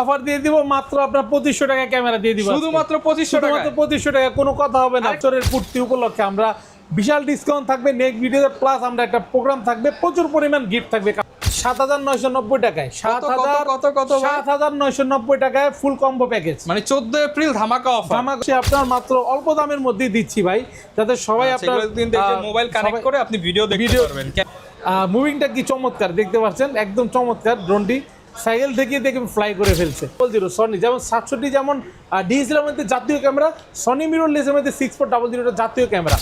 Offer দিয়ে দিব মাত্র আপনার 2500 টাকা ক্যামেরা দিয়ে দিব শুধুমাত্র 2500 টাকা। মাত্র 2500 টাকা, কোনো কথা হবে না। বছরের পূর্তি উপলক্ষে আমরা বিশাল ডিসকাউন্ট থাকবে নেক্সট ভিডিওতে, প্লাস আমরা একটা প্রোগ্রাম থাকবে, প্রচুর পরিমাণ গিফট থাকবে। 7990 টাকায় 7990 টাকায় ফুল কম্বো প্যাকেজ, মানে 14 এপ্রিল ধামাকা অফার। ধামাকা আপনার মাত্র অল্প দামের মধ্যে দিচ্ছি ভাই, যাতে সবাই আপনার মোবাইল কানেক্ট করে আপনি ভিডিও দেখতে পারবেন। মুভিংটা কি চমৎকার দেখতে পাচ্ছেন, একদম চমৎকার। ড্রোনটি সাইকেল থেকে দেখে ফ্লাই করে ফেলছে। সনি যেমন 67 যেমন ডিএসএলআর মধ্যে জাতীয় ক্যামেরা, সনি মিররলেসের মধ্যে 6400 জাতীয় ক্যামেরা।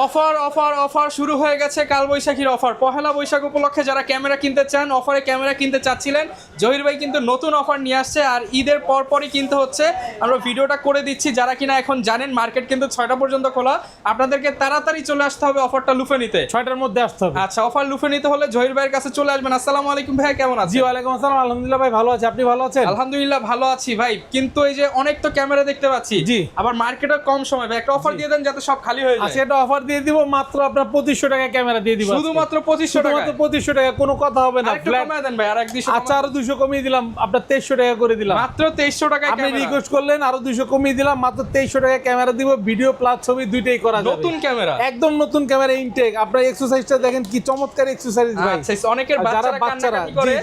অফার অফার অফার শুরু হয়ে গেছে কালবৈশাখীর অফার। পহেলা বৈশাখ উপলক্ষে যারা ক্যামেরা কিনতে চান, অফারে ক্যামেরা কিনতে চাচ্ছিলেন, জহির ভাই কিন্তু নতুন অফার নিয়ে আসছে। আর ঈদের পরপরই কিনতে হচ্ছে, আমরা ভিডিওটা করে দিচ্ছি। যারা কিনা এখন জানেন মার্কেট কিন্তু 6টা পর্যন্ত খোলা, আপনাদেরকে তাড়াতাড়ি চলে আসতে হবে অফারটা লুফে নিতে। 6টার মধ্যে আসতে হবে। আচ্ছা, অফার লুফে নিতে হলে জহির ভাইয়ের কাছে চলে আসবেন। আসসালামু আলাইকুম ভাই, কেমন আছেন? জি ওয়ালাইকুম আসসালাম, আলহামদুলিল্লাহ ভাই ভালো আছি, আপনি ভালো আছেন? আলহামদুলিল্লাহ ভালো আছি ভাই। কিন্তু এই যে অনেক তো ক্যামেরা দেখতে পাচ্ছি, জি, আবার মার্কেটে কম সময়, ভাই একটা অফার দিয়ে দেন যাতে সব খালি হয়ে যায়। আজকে একটা অফার দিয়ে দিব মাত্র আপনার 2500 টাকা ক্যামেরা দিয়ে দিব, শুধুমাত্র 2500 টাকা। মাত্র 2500 টাকা, কোনো কথা হবে না। একটু কমায় দেন ভাই, আর 200। আচ্ছা, আরো 200 কমিয়ে দিলাম, আপনার 2300 টাকা করে দিলাম। মাত্র 2300 টাকায় আপনি রিকোয়েস্ট করলেন, আরো 200 কমিয়ে দিলাম, মাত্র 2300 টাকা ক্যামেরা দিব। ভিডিও প্লাস ছবি দুইটাই করা যাবে। নতুন ক্যামেরা, একদম নতুন ক্যামেরা ইনটেক। আপনার এক্সারসাইজটা দেখেন কি চমৎকার এক্সারসাইজ ভাই। আচ্ছা, অনেকের বাচ্চারা করে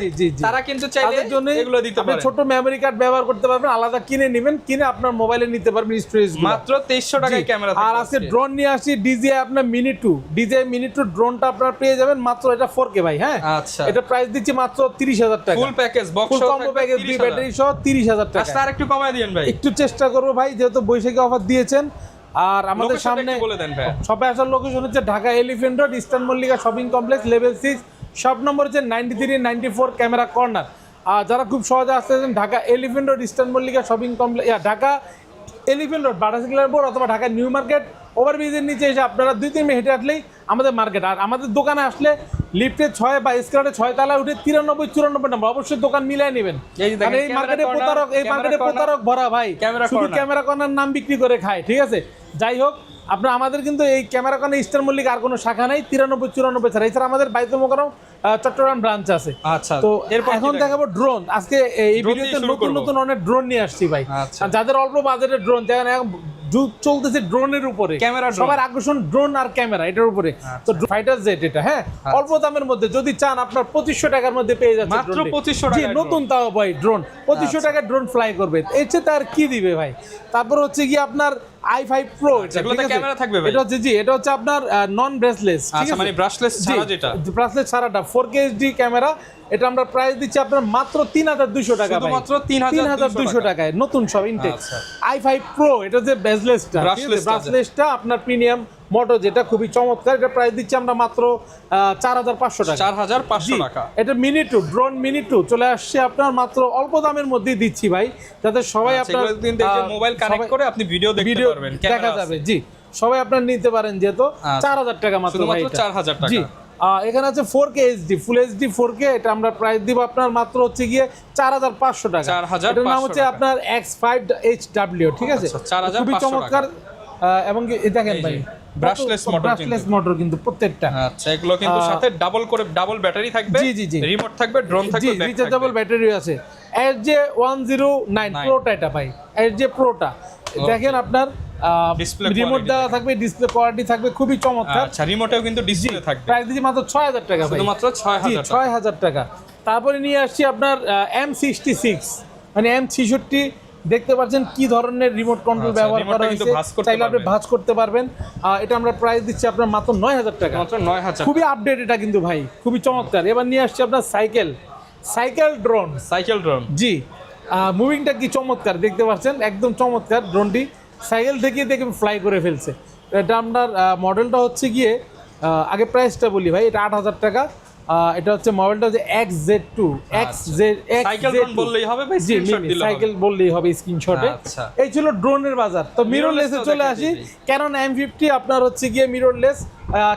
তারা কিন্তু চাইলে এগুলো দিতে পারে। ছোট মেমরি কার্ড ব্যবহার করতে পারবেন, আলাদা কিনে নেবেন, কিনে আপনার মোবাইলে নিতে পারবেন স্টোরেজ। মাত্র 2300 টাকায় ক্যামেরা। আর আজকে ড্রোন নিয়ে আসি, ডিজিআই আপনার মিনি 2, ডিজিআই মিনি 2 ড্রোনটা আপনার পেয়ে যাবেন মাত্র, এটা 4K ভাই। হ্যাঁ, আচ্ছা, এটা প্রাইস দিচ্ছি মাত্র 30000 টাকা, ফুল প্যাকেজ, বক্স ফুল কম্বো প্যাকেজ, দুই ব্যাটারি সহ 30000 টাকা। আচ্ছা, আর একটু কমায় দিবেন ভাই। একটু চেষ্টা করব ভাই, যেহেতু বৈশাখী অফার দিয়েছেন। আর আমাদের সামনে বলে দেন ভাই, শপে আসার লোকেশন হচ্ছে Dhaka elephant road, eastern Mallika shopping complex, level 6, shop number হচ্ছে 9394 ক্যামেরা কর্নার। আর যারা খুব সহজে আসতেছেন, Dhaka elephant road, eastern Mallika shopping complex, Dhaka elephant road বাটাসিকুলার বোর্ড অথবা ঢাকা নিউ মার্কেট ওভারব্রিজের নিচে এসে আপনারা 2-3 মিনিট হেঁটে আসলেই আমাদের মার্কেট। আর আমাদের দোকানে আসলে লিফটে 6 বা স্কেলেটে 6 তলায় উঠে 93-94 নম্বর অবশ্যই দোকান মিলাই নেবেন। এই মার্কেটে প্রতারক ভরা ভাই, শুধু ক্যামেরা কর্নার নাম বিক্রি করে খায়। ঠিক আছে, যাই হোক, আপনার আমাদের কিন্তু এই ক্যামেরা কর্নার ইস্টার্ন মল্লিকা আর কোনো শাখা নাই, 93-94 ছাড়া। এছাড়া আমাদের বাইতুল মোকাররম চট্টগ্রাম ব্রাঞ্চ আছে। আচ্ছা, তো এখন দেখাবো ড্রোন। আজকে এই ভিডিওতে নতুন নতুন অনেক ড্রোন নিয়ে আসছি ভাই। যাদের অল্প বাজেটের ড্রোন, দেখেন যুগ চলতেছে ড্রোনের উপরে, সবার আকর্ষণ ড্রোন আর ক্যামেরা এটার উপরে। তো ফাইটার জেট এটা, হ্যাঁ, অল্প দামের মধ্যে যদি চান আপনার 2500 টাকার মধ্যে পেয়ে যাচ্ছে মাত্র 2500 টাকা। নতুন তাও ভাই ড্রোন 2500 টাকার ড্রোন ফ্লাই করবে, এর চেয়ে তার কি দিবে ভাই। তারপর হচ্ছে কি আপনার i5 Pro, এগুলোতে ক্যামেরা থাকবে ভাই। এটা হচ্ছে জি, এটা হচ্ছে আপনার নন ব্রাশলেস। আচ্ছা, মানে ব্রাশলেস ছাড়া, যেটা ব্রাশলেস ছাড়াটা 4K HD ক্যামেরা। এটা আমরা প্রাইস দিচ্ছি আপনার মাত্র 3200 টাকা, মাত্র 3200 টাকায় নতুন সব ইনটেক। i5 Pro, এটা যে ব্রাশলেসটা আপনার প্রিমিয়াম মোটো, যেটা খুবই চমৎকার। এটা প্রাইস দিচ্ছি আমরা মাত্র 4500 টাকা, 4500 টাকা। এটা মিনি 2 ড্রোন মিনি 2 চলে আসছে আপনার মাত্র অল্প দামের মধ্যেই দিচ্ছি ভাই, যাতে সবাই আপনার মোবাইল কানেক্ট করে আপনি ভিডিও দেখতে পারবেন, দেখা যাবে। জি, সবাই আপনার নিতে পারেন, যেহেতু 4000 টাকা মাত্র ভাই, 4000 টাকা। জি, এখানে আছে 4K HD, ফুল HD 4K। এটা আমরা প্রাইস দিব আপনার মাত্র হচ্ছে গিয়ে 4500 টাকা। এটার নাম হচ্ছে আপনার X5HW। ঠিক আছে, খুবই চমৎকার। এবং দেখেন ভাই ব্রাশলেস মোটর কিন্তু প্রত্যেকটা। আচ্ছা, এগুলো কিন্তু সাথে ডাবল ব্যাটারি থাকবে। জি জি জি, রিমোট থাকবে, ড্রোন থাকবে, রিচার্জেবল ব্যাটারি আছে। SJ109 প্রোটা ভাই, SJ প্রোটা দেখেন আপনার রিমোট দেওয়া থাকবে, ডিসপ্লে কোয়ালিটি থাকবে, খুবই চমৎকার। আচ্ছা, রিমোটেও কিন্তু ডিসপ্লে থাকবে। প্রাইস দিচ্ছি মাত্র 6000 টাকা ভাই, মাত্র 6000 টাকা। তারপরে নিয়ে আসছি আপনার M66, মানে M66। দেখতে পাচ্ছেন কি ধরনের রিমোট কন্ট্রোল ব্যবহার করা হয়েছে, চাইলে আপনি ভাঁজ করতে পারবেন। এটা আমরা প্রাইস দিচ্ছি আপনার মাত্র 9000 টাকা, মাত্র 9000। খুবই আপডেট এটা কিন্তু ভাই, খুবই চমৎকার। এবার নিয়ে আসছি আপনার সাইকেল ড্রোন। জি, মুভিংটা কি চমৎকার দেখতে পাচ্ছেন, একদম চমৎকার। ড্রোনটি সাইকেল থেকে দেখে ফ্লাই করে ফেলছে। এটা আপনার মডেলটা হচ্ছে গিয়ে, আগে প্রাইসটা বলি ভাই, এটা 8000 টাকা। এটা হচ্ছে মডেলটা হচ্ছে XZ2, সাইকেল বললেই হবে ভাই, স্ক্রিনশট দিলে হবে, সাইকেল বললেই হবে স্ক্রিনশটে। এই ছিল ড্রোনের বাজার। তো মিররলেসে চলে আসি। Canon M50 আপনার হচ্ছে গিয়ে মিররলেস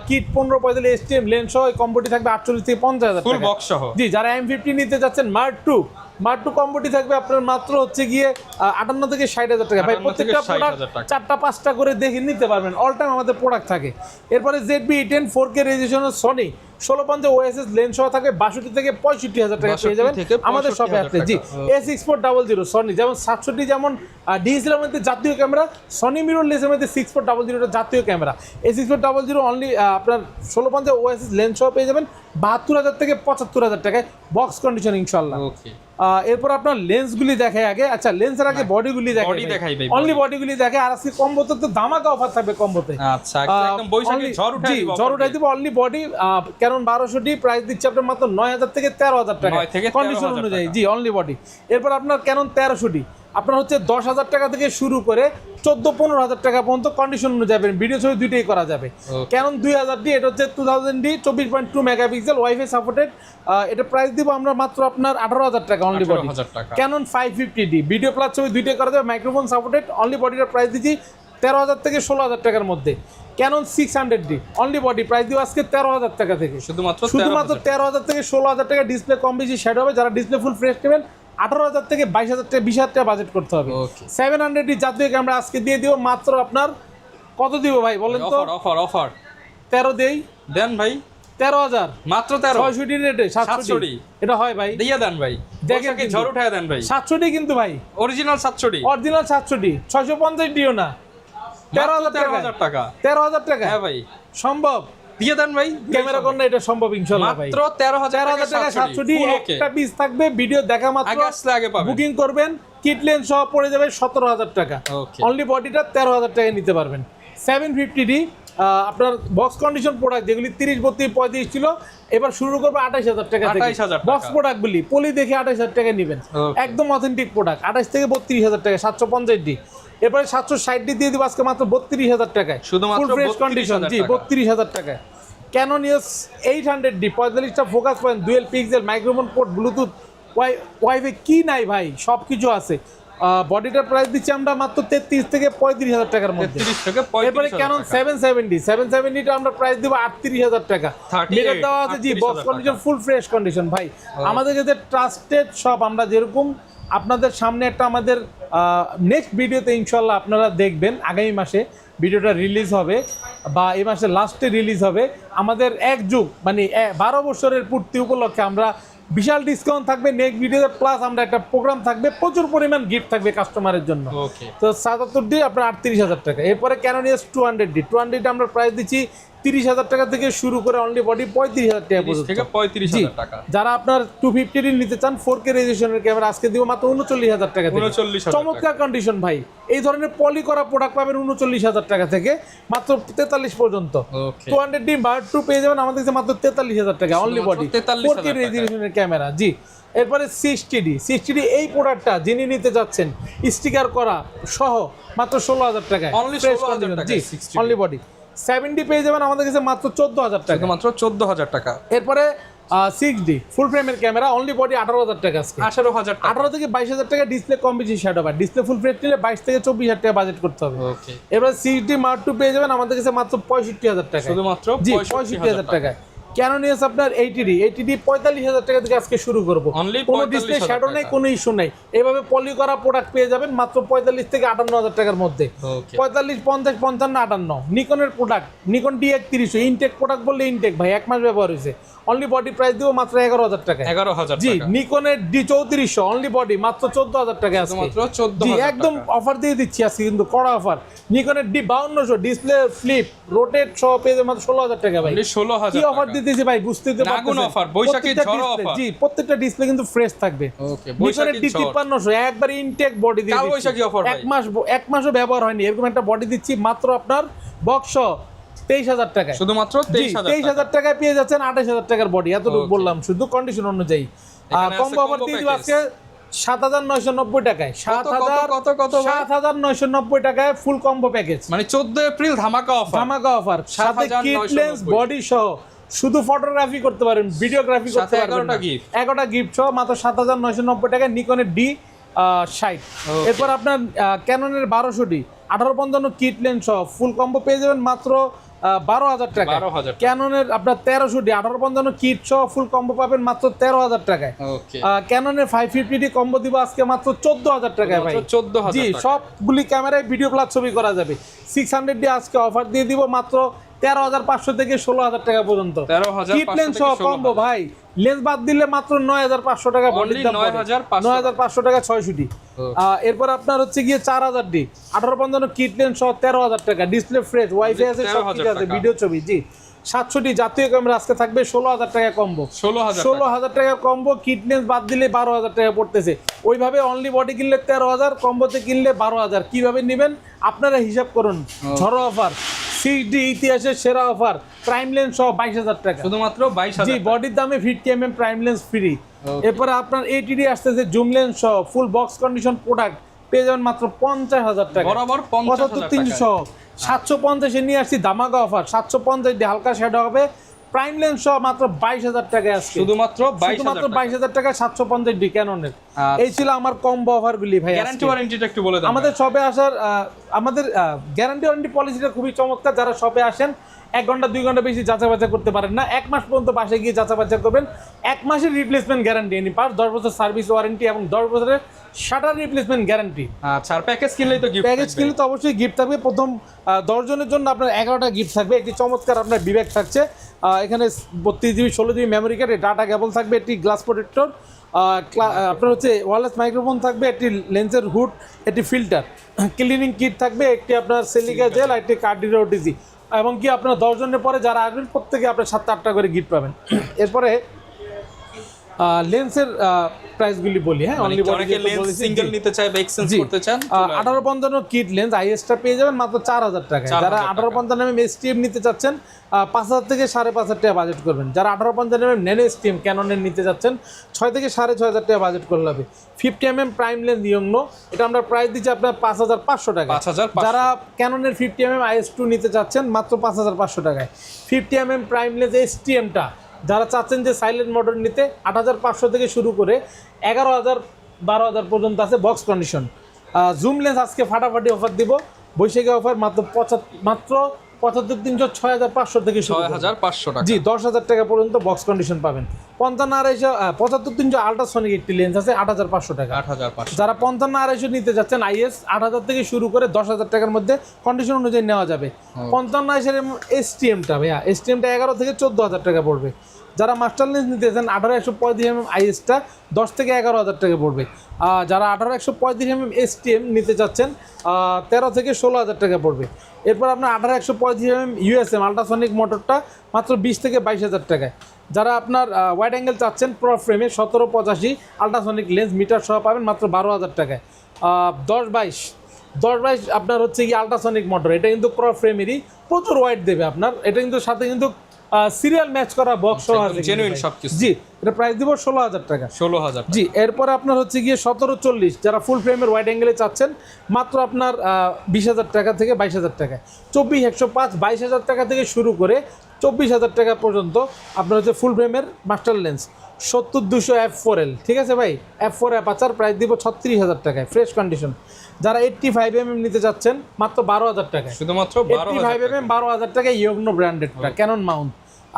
কিট 15-45 STM লেন্স সহ কম্বোটি থাকবে 48 থেকে 50,000 টাকা, ফুল বক্স সহ। জি, যারা M50 নিতে যাচ্ছেন Mark II মার্ক টু কম্বোটি থাকবে আপনার মাত্র হচ্ছে গিয়ে 58 থেকে 60,000 টাকা ভাই। 58 থেকে প্রত্যেকটা 60,000 প্রোডাক্ট টাকা। 4টা 5টা করে দেখে নিতে পারবেন, অল টাইম আমাদের প্রোডাক্ট থাকে। এরপরে ZB-E10 4K রেজলিউশনের Sony 1650 OSS lens সহ থাকে 62 থেকে 65,000 টাকা পেয়ে যাবেন 62 থেকে আমাদের শপে 65,000 আসলে। জি A6400 সনি যেমন 67 যেমন ডিএসএলআর মধ্যে জাতীয় ক্যামেরা, সনি মিররলেসের মধ্যে 6400 জাতীয় ক্যামেরা। A6400 অনলি আপনার 1650 ওএসএস লেন্স সহ পেয়ে যাবেন 72,000 থেকে 75,000 টাকায় বক্স কন্ডিশন ইনশাআল্লাহ। ওকে, এরপর আপনার লেন্সগুলি দেখাই আগে। আচ্ছা, লেন্সের আগে বডিগুলি বডি দেখাই ভাই, অনলি বডিগুলি দেখে। আর আজকে কম্বোতে তো ধামাকা অফার থাকবে কম্বোতে। আচ্ছা একদম বৈশাখী ঝড় উঠাই দিব। ঝড় উঠাই দিব। Only body Canon 1200D price দিচ্ছে আপনার মাত্র 9,000 থেকে 13,000 টাকা 9 থেকে কন্ডিশন 13,000 অনুযায়ী। টাকা। জি অনলি বডি। এরপর আপনার ক্যানন 1300D আপনার হচ্ছে 10,000 টাকা থেকে শুরু করে 14-15,000 টাকা পর্যন্ত কন্ডিশন অনুযায়ী ভিডিও ছবি দুইটাই করা যাবে। ক্যানন 2000D এটা হচ্ছে 2000D 24.2 মেগাপিক্সেল ওয়াইফাই সাপোর্টেড। এটা প্রাইস দিব আমরা মাত্র আপনার 18,000 টাকা অনলি বডি। 18,000 টাকা। ক্যানন 550D ভিডিও প্লাস ছবি দুইটাই করা যাবে, মাইক্রোফোন সাপোর্টেড। অনলি বডিটার প্রাইস দিচ্ছি 13,000 থেকে 16,000 টাকার মধ্যে। Canon 600D only body price দিব আজকে 13,000 টাকা থেকে। শুধুমাত্র 13,000 থেকে 16,000 টাকা। ডিসপ্লে কম বেশি শেড হবে, যারা ডিসপ্লে ফুল ফ্রেশ নেবেন 18,000 থেকে 22,000 টাকা 20,000 টাকা বাজেট করতে হবে। Okay. 700D জাতীয় ক্যামেরা আজকে দিয়ে দিব মাত্র আপনার কত দিব ভাই বলেন তো? অফার 13 দেই দেন ভাই, 13,000 মাত্র 13 600D রেটে 700D এটা হয় ভাই। দিয়া দেন ভাই, দেখেন দেখেন ঝড় উঠায় দেন ভাই। 700D কিন্তু ভাই অরিজিনাল 700D অরিজিনাল 700D 650 দিও না। 13,000 টাকা। 13,000 টাকা হ্যাঁ ভাই, সম্ভব। দিয়ে দেন ভাই, ক্যামেরা করলে এটা সম্ভব ইনশাআল্লাহ ভাই। মাত্র 13,000 টাকা 700D একটা পিস থাকবে, ভিডিও দেখা মাত্র আগে আসলে আগে পাবেন। বুকিং করবেন, কিট লেন্স সহ পড়ে যাবে 17,000 টাকা। Okay. অনলি বডিটা 13,000 টাকায় নিতে পারবেন। 750D আপনার বক্স কন্ডিশন প্রোডাক্ট যেগুলি 30, 32, 35 ছিল, এবার শুরু করবে 28,000 টাকা থেকে। 28,000 টাকা। বক্স প্রোডাক্টগুলি পলি দেখে 28,000 টাকা নেবেন। Okay. একদম অথেন্টিক প্রোডাক্ট 28 থেকে 32,000 টাকা। 750D এরপরে 760D দিয়ে দিব আজকে মাত্র 32,000 টাকায় শুধুমাত্র ফুল ফ্রেশ কন্ডিশন। 32,000 জি টাকা। 32,000 টাকায়। ক্যানন EOS 800D 45টা focus point, dual pixel, microphone port, bluetooth, wifi কি নাই ভাই, সব কিছু আছে। বডিটার প্রাইস দিচ্ছি আমরা মাত্র 33 থেকে 35,000 টাকার মধ্যে। 33 থেকে এরপরে 35,000 ক্যানন টাকা। 770টা আমরা প্রাইস দিব 38,000 টাকা। 38, মিটার দেওয়া আছে জি, 38,000 বক্স কন্ডিশন টাকা। ফুল ফ্রেশ কন্ডিশন ভাই। আমাদের কাছে ট্রাস্টেড শপ। আমরা যেরকম আপনাদের সামনে একটা আমাদের নেক্সট ভিডিওতে ইনশাল্লাহ আপনারা দেখবেন, আগামী মাসে ভিডিওটা রিলিজ হবে বা এই মাসের লাস্টে রিলিজ হবে। আমাদের এক যুগ মানে 12 বছরের পূর্তি উপলক্ষে আমরা বিশাল ডিসকাউন্ট থাকবে নেক্সট ভিডিওতে, প্লাস আমরা একটা প্রোগ্রাম থাকবে, প্রচুর পরিমাণ গিফট থাকবে কাস্টমারের জন্য। ওকে, তো 77D আপনার 38,000 টাকা। এরপরে ক্যানন EOS 200D আমরা প্রাইস দিচ্ছি 30,000 টাকা থেকে শুরু করে অনলি বডি 35,000 টাকা 30 পর্যন্ত। থেকে 35,000 টাকা। যারা আপনার 250D নিতে চান 4K রেজলিউশনের ক্যামেরা আজকে দিব মাত্র 39,000 টাকা থেকে। 39,000 চমৎকার কন্ডিশন ভাই। এই ধরনের পলি করা প্রোডাক্ট পাবেন 39,000 টাকা থেকে মাত্র 43 পর্যন্ত। ওকে, 200D Mark II পেয়ে যাবেন আমাদের কাছে মাত্র 43,000 টাকা অনলি বডি 43,000 4K রেজলিউশনের ক্যামেরা। জি এরপরে 60D এই প্রোডাক্টটা যিনি নিতে যাচ্ছেন স্টিকার করা সহ মাত্র 16,000 টাকায় Only ফ্রেশ 16,000 কন্ডিশন। টাকায় জি 60D অনলি বডি। 7D পেয়ে যাবেন আমাদের কাছে মাত্র 14,000 টাকা। মাত্র 14,000 টাকা। এরপরে 6D ফুল ফ্রেমের ক্যামেরা অনলি বডি 18,000 টাকা আজকে। 18,000 টাকা। 18 থেকে 22,000 টাকা ডিসপ্লে কম বেশি শেড হবে। ডিসপ্লে ফুল ফ্রেশ নিলে 22 থেকে 24,000 টাকা বাজেট করতে হবে। ওকে, এবার 6D Mark II পেয়ে যাবেন আমাদের কাছে মাত্র 65,000 টাকা। শুধুমাত্র জি 65,000 65,000 টাকায়। ক্যানন EOS আপনার 80D 45,000 টাকা থেকে আজকে শুরু করব। Only কোনো ডিসপ্লে 45,000 শ্যাডো নেই, টাকা। কোনো ইস্যু নেই। এইভাবে পলি করা প্রোডাক্ট পেয়ে যাবেন মাত্র 45 থেকে 58,000 টাকার মধ্যে। ওকে, 45, 50, 55, 58। নিকনের product Nikon D130 intact product বললে ইনটেক ভাই 1 মাস ব্যবহার হয়েছে। অনলি বডি প্রাইস দিব মাত্র 11,000 টাকা। 11,000 জি টাকা। নিকনের D3400 অনলি বডি মাত্র 14,000 টাকা আজকে। মাত্র জি 14,000 একদম টাকা। অফার দিয়ে দিচ্ছি আজকে কিন্তু কড়া অফার। নিকনের D5200 ডিসপ্লে ফ্লিপ রোটেট সহ পেয়ে যাবেন মাত্র 16,000 টাকা ভাই। Only 16,000 কি অফার টাকা। দিতেছি ভাই বুঝতে তো দারুণ পারতেছেন। offer, বৈশাখী প্রত্যেকটা ঝড় display- offer। জি প্রত্যেকটা ডিসপ্লে কিন্তু ফ্রেশ থাকবে। ওকে, নিকনের বৈশাখী ঝড়। D5300 একবার ইনটেক বডি দিয়ে কাল দিচ্ছি। বৈশাখী offer ভাই। এক মাসও ব্যবহার হয়নি এরকম একটা বডি দিচ্ছি মাত্র আপনার বক্স 23,000 টাকায়। শুধুমাত্র 23,000 টাকা। টাকায় পেয়ে যাচ্ছেন 28,000 টাকার বডি। এতটুকু Okay. বললাম শুধু কন্ডিশন অনুযায়ী। এখানে আছে কম্বো অফার combo দিয়ে দিব package। আজকে 7,990 টাকায়। কত ভাই? 7,990 টাকায় ফুল কম্বো প্যাকেজ। মানে 14 এপ্রিল ধামাকা অফার। ধামাকা অফার সাথে কিট 7,990 লেন্স বডি সহ শুধু ফটোগ্রাফি করতে পারেন, ভিডিওগ্রাফি করতে সাথে পারবেন 11টা না। gift। 11টা গিফট সহ মাত্র 7,990 টাকায় নিকনের D60। Okay. এরপর আপনার ক্যাননের 1200D 1855 কিট লেন্স সহ ফুল কম্বো পেয়ে যাবেন মাত্র 12,000 টাকা। 12,000 ক্যাননের আপনার 1350 1855 কিট সহ ফুল কম্বো পাবেন মাত্র 13,000 টাকায়। ওকে, ক্যাননের 550D কম্বো দিব আজকে মাত্র 14,000 টাকায় ভাই। 14,000 জি, টাকা। সবগুলি ক্যামেরায় ভিডিও প্লাস ছবি করা যাবে। 600D আজকে অফার দিয়ে দিব মাত্র 13,500 থেকে 16,000 টাকা পর্যন্ত। 13,500 কিট লেন্স সহ থেকে কম্বো 16,000 ভাই, লেন্স বাদ দিলে মাত্র 9,500 টাকা বডির Only দাম। 9,500 9,500 টাকা 600D। এরপর আপনার হচ্ছে গিয়ে 4,000D 1855 কিট লেন্স সহ 13,000 টাকা। ডিসপ্লে ফ্রেশ, ওয়াইফাই আছে, সব কিছু আছে, টাকা। ভিডিও ছবি। জি, 700D জাতীয় ক্যামেরা আজকে থাকবে 16,000 টাকা কম্বো। 16,000 টাকার কম্বো, কিট লেন্স বাদ দিলে 12,000 টাকা পড়তেছে। ওইভাবে অনলি বডি কিনলে 13,000, কম্বোতে কিনলে 12,000। কিভাবে নেবেন আপনারা হিসাব করুন। ঝড়ো অফার, 6D ইতিহাসের সেরা অফার, প্রাইম লেন্স সহ 22,000 টাকা শুধুমাত্র 22,000 জি, বডির দামে 50mm প্রাইম লেন্স ফ্রি। এরপরে আপনার 80D আসতেছে জুম লেন্স সহ ফুল বক্স কন্ডিশন প্রোডাক্ট পেয়ে যাবেন মাত্র 50,000 টাকা। বরাবর 50,000 75-300 সহ 750 এ নিয়ে আসছি ধামাকা অফার। 750 হালকা শ্যাডো হবে, প্রাইম লেন্স সহ মাত্র 22,000 টাকায় আজকে। শুধুমাত্র 22,000 টাকা 750D ক্যাননের। এই ছিল আমার কম্বো অফারগুলি ভাই। গ্যারান্টি ওয়ারেন্টিটা একটু বলে দেন। আমাদের শপে আসার আমাদের গ্যারান্টি ওয়ারেন্টি পলিসিটা খুবই চমৎকার। যারা শপে আসেন 1 ঘন্টা 2 ঘন্টা বেশি যাচাই বাছাই করতে পারেন না। 1 মাস পর্যন্ত বাসায় গিয়ে যাচাই বাছাই করবেন। 1 মাসের রিপ্লেসমেন্ট গ্যারান্টি এনি পার, 10 বছর সার্ভিস ওয়ারেন্টি এবং 10 বছরের শাটার রিপ্লেসমেন্ট গ্যারান্টি। আচ্ছা, আর প্যাকেজ কিনলেই তো গিফট প্যাকেজ কিনলে তো অবশ্যই গিফট থাকবে। প্রথম 10 জনের জন্য আপনার 11টা গিফট থাকবে। একটি চমৎকার আপনার বিবেক থাকছে, এখানে 32GB 16GB memory card, data cable থাকবে, একটি গ্লাস প্রোটেক্টর, আপনার হচ্ছে ওয়্যারলেস মাইক্রোফোন থাকবে, একটি লেন্সের হুড, একটি ফিল্টার, ক্লিনিং কিট থাকবে, একটি আপনার সিলিকা জেল, আর একটি কার্ডির ওটিজি। এবং কি আপনার 10 জনের পরে যারা আসবেন প্রত্যেকে আপনার 7-8টা করে গিফট পাবেন। এরপরে লেন্সের প্রাইসগুলি বলি। হ্যাঁ, অনলি অনেকে লেন্স সিঙ্গেল নিতে চায় বা এক্সচেঞ্জ করতে চান, 1855 কিট লেন্স আইএসটা পেয়ে যাবেন মাত্র 4,000 টাকা। যারা 1855 STM নিতে চাচ্ছেন 5,000 থেকে 5,500 টাকা বাজেট করবেন। যারা 1855 ন্যানো STM ক্যাননের নিতে চাচ্ছেন 6 থেকে 6,500 টাকা বাজেট করলে হবে। 50mm প্রাইম লেন্স ইয়ংনো, এটা আমরা প্রাইস দিচ্ছি আপনার 5,500 টাকা। 5,500 যারা ক্যাননের 50mm IS2 নিতে চাচ্ছেন মাত্র 5,500 টাকায়। 50mm প্রাইম লেন্স STMটা যারা চাচ্ছেন যে সাইলেন্ট মোটর নিতে 8,500 থেকে শুরু করে 11,000 12,000 পর্যন্ত আছে বক্স কন্ডিশন। জুম লেন্স আজকে ফাটাফাটি অফার দিব, বৈশাখী অফার মাত্র 75-300 6,500 থেকে শুরু 6,500 টাকা। জি, 10,000 টাকা পর্যন্ত বক্স কন্ডিশন পাবেন। 75-250 আল্ট্রাসনিক একটি লেন্স আছে 8,500 টাকা। 8,500। যারা 55-250 নিতে যাচ্ছেন IS 8,000 থেকে শুরু করে 10,000 টাকার মধ্যে কন্ডিশন অনুযায়ী নেওয়া যাবে। 55-250 STMটা ভাইয়া, STMটা 11 থেকে 14,000 টাকা পড়বে। যারা মাস্টার লেন্স নিতে চান 18-135 ISটা 10 থেকে 11,000 টাকা পড়বে। যারা 18-135 STM নিতে চাচ্ছেন 13 থেকে 16,000 টাকা পড়বে। এরপর আপনার 18-135 USM আল্ট্রাসনিক মোটরটা মাত্র 20 থেকে 22,000 টাকায়। যারা আপনার ওয়াইড অ্যাঙ্গেল চাচ্ছেন প্রো ফ্রেমে 17-85 আল্ট্রাসনিক লেন্স মিটার সহ পাবেন মাত্র 12,000 টাকায়। 10-22 আপনার হচ্ছে কি আল্ট্রাসনিক মোটর, এটা কিন্তু প্রো ফ্রেমেরই, প্রচুর ওয়াইড দেবে আপনার। এটা কিন্তু সাথে কিন্তু সিরিয়াল ম্যাচ করা বক্স সহ আছে, জেনুইন সবকিছু। জি, এটা প্রাইস দিব 16,000 টাকা। 16,000 জি, এরপরে আপনার হচ্ছে গিয়ে 17-40 যারা ফুল ফ্রেমের ওয়াইড অ্যাঙ্গেলে চাচ্ছেন মাত্র আপনার 20,000 টাকা থেকে 22,000 টাকা। 24-105 22,000 টাকা থেকে শুরু করে 24,000 টাকা পর্যন্ত আপনার হচ্ছে ফুল ফ্রেমের মাস্টার লেন্স 70-200 f4L। ঠিক আছে ভাই, f4 অ্যাপাচার প্রাইস দিব 36,000 টাকায় ফ্রেশ কন্ডিশন। যারা 85mm নিতে যাচ্ছেন মাত্র 12,000 টাকায়। শুধুমাত্র 85mm 12,000 টাকায় ইয়োগনো ব্র্যান্ডেডটা ক্যানন মাউন্ট।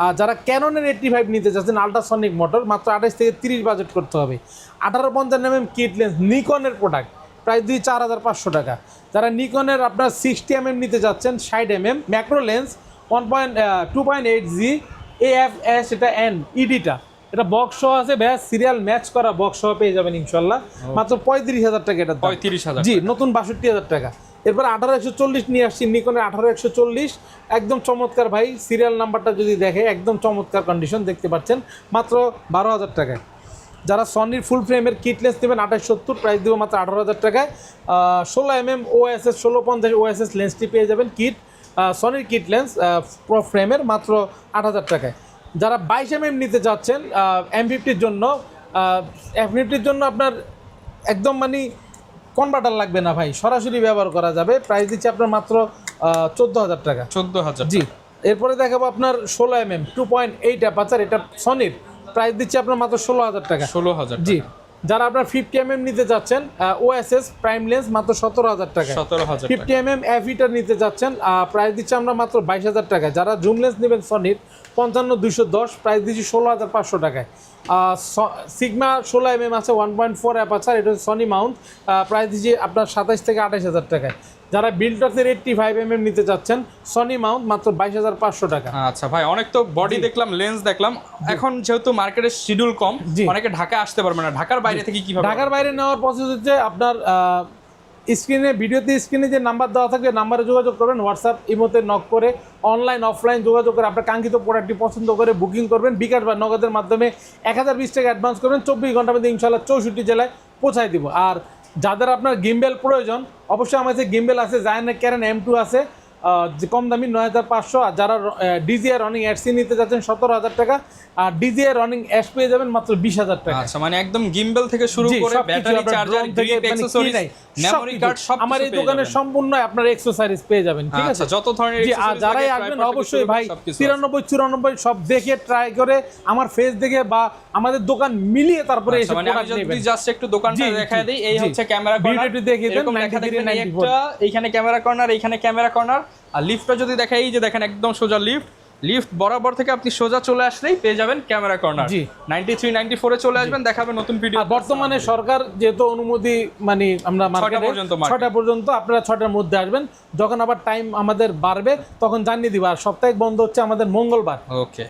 আর যারা ক্যাননের 85 নিতে চাচ্ছেন আল্ট্রাসনিক মোটর মাত্র 28 থেকে 30 বাজেট করতে হবে। 18-55mm কিট লেন্স নিকনের প্রোডাক্ট প্রাইস দিয়ে 4,500 টাকা। যারা নিকনের আপনার 60mm নিতে যাচ্ছেন 60mm macro lens 2.8G AFS, এটা N EDটা, এটা বক্স সহ আছে ব্যাস, সিরিয়াল ম্যাচ করা বক্স সহ পেয়ে যাবেন ইনশাল্লাহ মাত্র 35,000 টাকা। এটা 35,000 জি, নতুন 62,000 টাকা। এরপর 18-140 নিয়ে আসছি নিকনের 18-140, একদম চমৎকার ভাই, সিরিয়াল নাম্বারটা যদি দেখে একদম চমৎকার কন্ডিশন দেখতে পাচ্ছেন মাত্র 12,000 টাকায়। যারা সনির ফুল ফ্রেমের কিট লেন্স নেবেন 2870 প্রাইস দেবো মাত্র 18,000 টাকায়। 16mm OSS 1650 OSS লেন্সটি পেয়ে যাবেন কিট, সনির কিট লেন্স প্রো ফ্রেমের মাত্র 8,000 টাকায়। যারা 22mm নিতে যাচ্ছেন M50-র জন্য, F50-র জন্য আপনার একদম মানে কনভার্টার লাগবে না ভাই, সরাসরি ব্যবহার করা যাবে। প্রাইস দিচ্ছে আপনার মাত্র 14,000 টাকা। 14,000 জি, এরপরে দেখাবো আপনার 16mm 2.8 অ্যাপাচার, এটা সনির, প্রাইস দিচ্ছে আপনার মাত্র 16,000 টাকা। 16,000 জি, যারা আপনার 50mm নিতে যাচ্ছেন ওএসএস প্রাইম লেন্স মাত্র 17,000 টাকায়। 17,000 টাকা। 50mm এফিটার নিতে যাচ্ছেন প্রাইস দিচ্ছি আমরা মাত্র 22,000 টাকায়। যারা জুম লেন্স নেবেন সনির 55-210 প্রাইস দিচ্ছি 16,500 টাকায়। সিগমা 16mm আছে 1.4 অ্যাপারচার, এটা হচ্ছে সনি মাউন্ট, প্রাইস দিচ্ছি আপনার 27,000-28,000 টাকায়। যারা বিল্ডার্সের 85mm নিতে চাচ্ছেন সনি মাউন্ট মাত্র 22,500 টাকা। আচ্ছা ভাই, অনেক তো বডি দেখলাম, লেন্স দেখলাম, এখন যেহেতু মার্কেটের শিডিউল কম, জি। অনেকে ঢাকা আসতে পারবে না, ঢাকার বাইরে থেকে কিভাবে? ঢাকার বাইরে নেওয়ার প্রসেস হচ্ছে আপনার স্ক্রিনে যে নাম্বার দেওয়া থাকবে নাম্বারে যোগাযোগ করবেন, হোয়াটসঅ্যাপ ইমোতে নক করে অনলাইন অফলাইন যোগাযোগ করে আপনার কাঙ্ক্ষিত প্রোডাক্টটি পছন্দ করে বুকিং করবেন। বিকাশ বা নগদের মাধ্যমে 1020 টাকা অ্যাডভান্স করবেন, 24 ঘন্টার মধ্যে ইনশাল্লাহ 64 জেলায় পৌঁছায় দিব। আর যাদের আপনার গিম্বেল প্রয়োজন, অবশ্যই আমার কাছে গিম্বেল আছে, জায়ান্টের ক্যারেন M2 আছে যে কম দামি 9,500। আর যারা ডিজিআই রানিং এসসি নিতে যাচ্ছেন 17,000 টাকা, আর ডিজিআই রানিং এস পেয়ে যাবেন মাত্র 20,000 টাকা। আচ্ছা, মানে একদম গিম্বেল থেকে শুরু জি, করে সবকিছু ব্যাটারি, আপনার চার্জার, drone থেকে গ্রিপ, অ্যাকসেসরিজ, মেমরি কার্ড সব আমার এই দোকানে সম্পূর্ণ আপনার এক্সেসরিজ পেয়ে যাবেন, ঠিক আছে? আচ্ছা, যত ধরনের জি, আর accessories যারাই লাগে, আসবেন tripod থেকে অবশ্যই শুরু করে ভাই সবকিছু আছে। 93-94 সব দেখে ট্রাই করে আমার ফেস দেখে বা আমাদের দোকান মিলিয়ে তারপরে আচ্ছা, এসে মানে আমি প্রোডাক্ট নেবেন। যদি জাস্ট একটু দোকানটা জি, দেখায় দেই, এই জি। হচ্ছে ক্যামেরা কর্নার, ভিডিওটি দেখিয়ে দেন, এরকম লেখা 93, দেখবেন, এই 94 একটা এইখানে ক্যামেরা কর্নার, এইখানে ক্যামেরা কর্নার। আর লিফটটা যদি দেখাই, এই যে দেখেন একদম সোজা লিফট বরাবর থেকে আপনি সোজা চলে আসলেই পেয়ে যাবেন ক্যামেরা কর্নার। জি। 93-94 এ চলে আসবেন, দেখাবেন নতুন ভিডিও। আর বর্তমানে সরকার যেহেতু অনুমতি মানে আমরা মার্কেটে পর্যন্ত market। 6টা পর্যন্ত, আপনারা 6টার মধ্যে আসবেন। যখন আবার টাইম আমাদের বাড়বে তখন জানিয়ে দিব। আর সাপ্তাহিক বন্ধ হচ্ছে আমাদের মঙ্গলবার। ওকে।